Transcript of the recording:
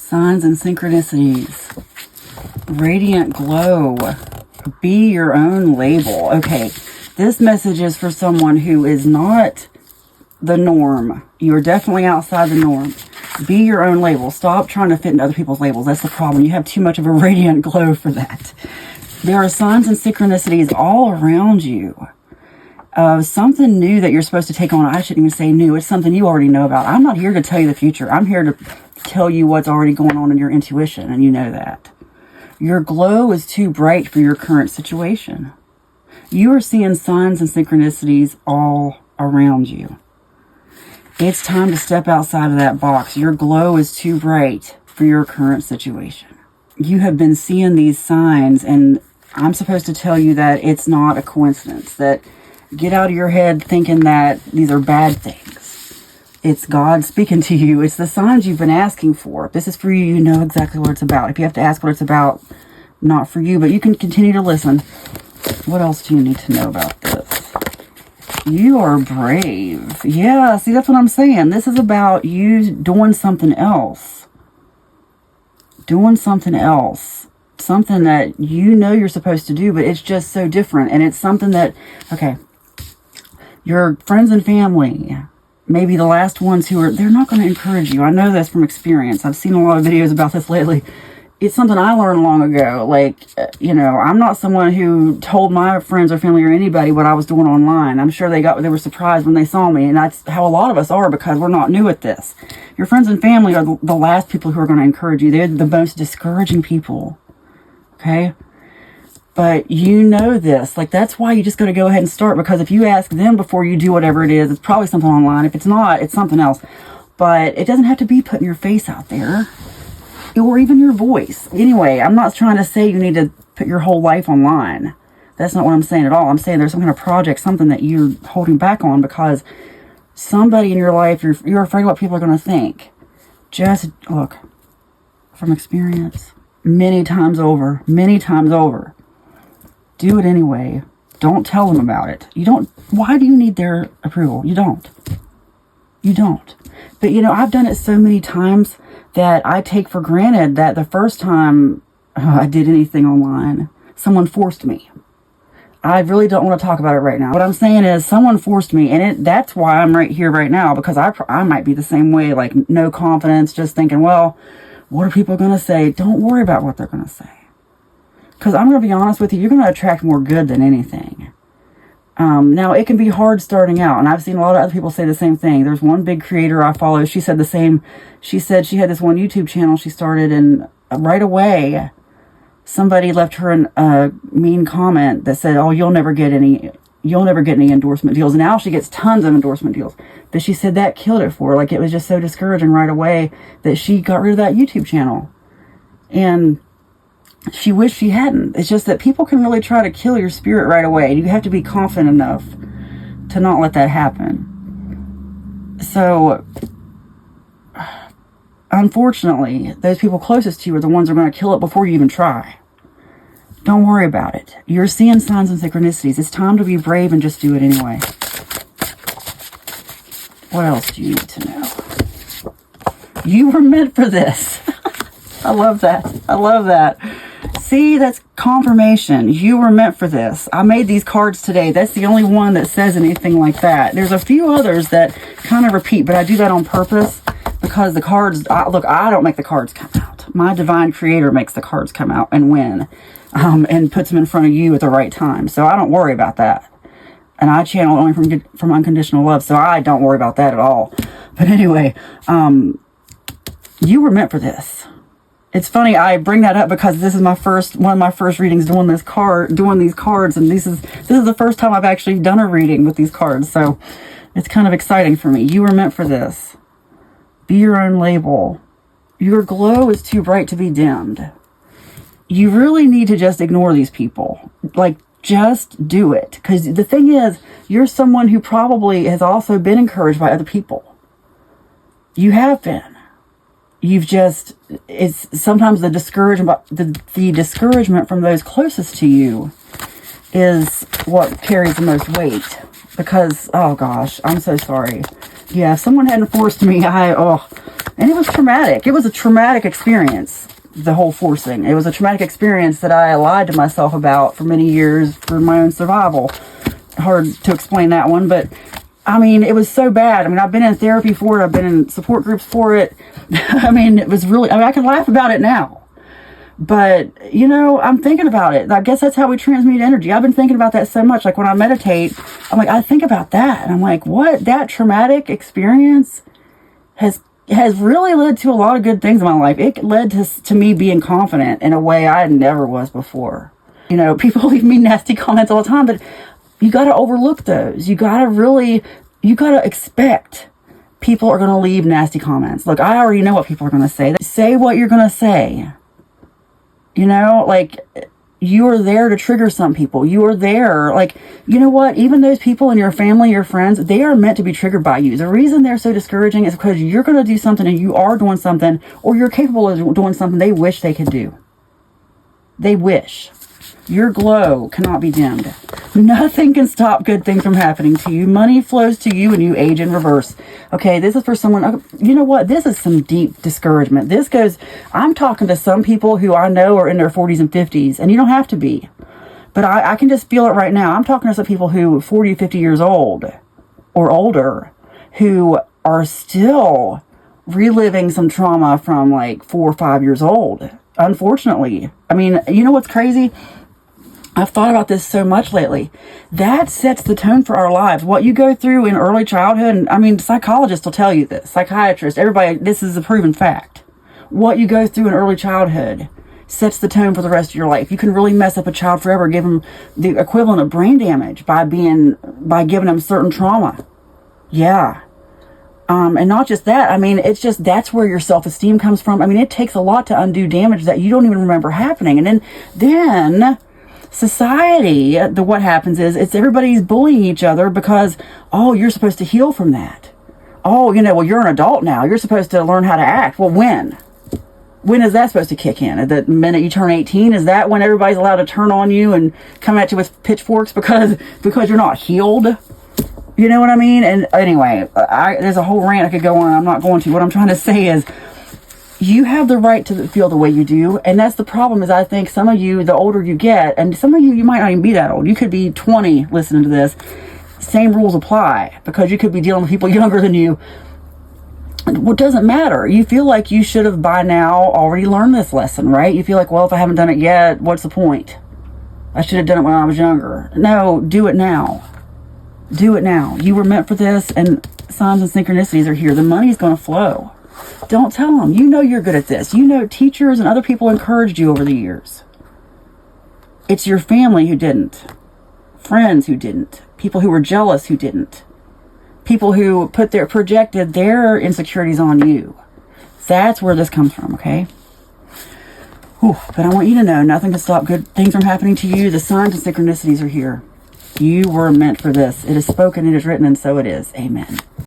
Signs and synchronicities. Radiant glow. Be your own label. Okay, this message is for someone who is not the norm. You're definitely outside the norm. Be your own label. Stop trying to fit into other people's labels. That's the problem. You have too much of a radiant glow for that. There are signs and synchronicities all around you. Something new that you're supposed to take on. I shouldn't even say new. It's something you already know about. I'm not here to tell you the future. I'm here to tell you what's already going on in your intuition, and you know that. Your glow is too bright for your current situation. You are seeing signs and synchronicities all around you. It's time to step outside of that box. Your glow is too bright for your current situation. You have been seeing these signs, and I'm supposed to tell you that it's not a coincidence. That get out of your head thinking that these are bad things. It's God speaking to you. It's the signs you've been asking for. If this is for you, you know exactly what it's about. If you have to ask what it's about, not for you, but you can continue to listen. What else do you need to know about this? You are brave. Yeah, see, that's what I'm saying. This is about you doing something else. Doing something else. Something that you know you're supposed to do, but it's just so different. And it's something that, okay, your friends and family, maybe the last ones who are, they're not going to encourage you. I know this from experience. I've seen a lot of videos about this lately. It's something I learned long ago. Like, you know, I'm not someone who told my friends or family or anybody what I was doing online. I'm sure they were surprised when they saw me. And that's how a lot of us are, because we're not new at this. Your friends and family are the last people who are going to encourage you. They're the most discouraging people. Okay? But you know this. Like, that's why you just got to go ahead and start. Because if you ask them before you do whatever it is, it's probably something online. If it's not, it's something else. But it doesn't have to be putting your face out there. Or even your voice. Anyway, I'm not trying to say you need to put your whole life online. That's not what I'm saying at all. I'm saying there's some kind of project, something that you're holding back on because somebody in your life, you're afraid of what people are going to think. Just look, from experience, many times over, do it anyway. Don't tell them about it. Why do you need their approval? You don't. But you know, I've done it so many times that I take for granted that the first time I did anything online, someone forced me. I really don't want to talk about it right now. What I'm saying is someone forced me, and that's why I'm right here right now, because I might be the same way, like no confidence, just thinking, well, what are people going to say? Don't worry about what they're going to say. Because I'm going to be honest with you, you're going to attract more good than anything. Now, it can be hard starting out, and I've seen a lot of other people say the same thing. There's one big creator I follow. She said the same. She said she had this one YouTube channel she started, and right away, somebody left her a mean comment that said, "Oh, you'll never get any endorsement deals." And now she gets tons of endorsement deals. But she said that killed it for her. Like, it was just so discouraging right away that she got rid of that YouTube channel, and she wished she hadn't. It's just that people can really try to kill your spirit right away. You have to be confident enough to not let that happen. So, unfortunately, those people closest to you are the ones who are going to kill it before you even try. Don't worry about it. You're seeing signs and synchronicities. It's time to be brave and just do it anyway. What else do you need to know? You were meant for this. I love that. See, that's confirmation. You were meant for this. I made these cards today. That's the only one that says anything like that. There's a few others that kind of repeat, but I do that on purpose because the cards, look, I don't make the cards come out. My divine creator makes the cards come out and win, and puts them in front of you at the right time. So I don't worry about that. And I channel only from unconditional love, so I don't worry about that at all. But anyway, you were meant for this. It's funny, I bring that up because this is one of my first readings doing these cards, and this is the first time I've actually done a reading with these cards, so it's kind of exciting for me. You were meant for this. Be your own label. Your glow is too bright to be dimmed. You really need to just ignore these people. Like, just do it. Because the thing is, you're someone who probably has also been encouraged by other people. You have been. It's sometimes the discouragement from those closest to you is what carries the most weight. Because, oh gosh, I'm so sorry. Yeah, if someone hadn't forced me, And it was traumatic. It was a traumatic experience, the whole forcing. It was a traumatic experience that I lied to myself about for many years for my own survival. Hard to explain that one, but I mean, it was so bad. I mean, I've been in therapy for it. I've been in support groups for it. I mean, it was really, I mean, I can laugh about it now. But, you know, I'm thinking about it. I guess that's how we transmute energy. I've been thinking about that so much. Like when I meditate, I'm like, I think about that. And I'm like, what? That traumatic experience has really led to a lot of good things in my life. It led to me being confident in a way I never was before. You know, people leave me nasty comments all the time, but you got to overlook those. You got to expect people are going to leave nasty comments. Look, I already know what people are going to say. Say what you're going to say. You know, like, you are there to trigger some people. You are there. Like, you know what? Even those people in your family, your friends, they are meant to be triggered by you. The reason they're so discouraging is because you're going to do something and you are doing something, or you're capable of doing something they wish they could do. They wish. Your glow cannot be dimmed. Nothing can stop good things from happening to you. Money flows to you and you age in reverse. Okay, this is for someone, you know what? This is some deep discouragement. This goes, I'm talking to some people who I know are in their 40s and 50s, and you don't have to be. But I can just feel it right now. I'm talking to some people who are 40, 50 years old or older who are still reliving some trauma from like 4 or 5 years old. Unfortunately. I mean, you know what's crazy? I've thought about this so much lately. That sets the tone for our lives. What you go through in early childhood, and I mean, psychologists will tell you this. Psychiatrists, everybody, this is a proven fact. What you go through in early childhood sets the tone for the rest of your life. You can really mess up a child forever, give them the equivalent of brain damage by giving them certain trauma. Yeah. And not just that, I mean, it's just, that's where your self-esteem comes from. I mean, it takes a lot to undo damage that you don't even remember happening. And then society, what happens is, it's everybody's bullying each other because, oh, you're supposed to heal from that. Oh, you know, well, you're an adult now. You're supposed to learn how to act. Well, when? When is that supposed to kick in? The minute you turn 18? Is that when everybody's allowed to turn on you and come at you with pitchforks because you're not healed? You know what I mean? And anyway, there's a whole rant I could go on. I'm not going to. What I'm trying to say is, you have the right to feel the way you do. And that's the problem, is I think some of you, the older you get, and some of you might not even be that old. You could be 20 listening to this. Same rules apply, because you could be dealing with people younger than you. What doesn't matter. You feel like you should have by now already learned this lesson, right? You feel like, well, if I haven't done it yet, what's the point? I should have done it when I was younger. No, do it now. Do it now. You were meant for this, and signs and synchronicities are here. The money's going to flow. Don't tell them. You know you're good at this. You know teachers and other people encouraged you over the years. It's your family who didn't. Friends who didn't. People who were jealous who didn't. People who projected their insecurities on you. That's where this comes from, okay? Whew. But I want you to know, nothing can stop good things from happening to you. The signs and synchronicities are here. You were meant for this. It is spoken, it is written, and so it is. Amen.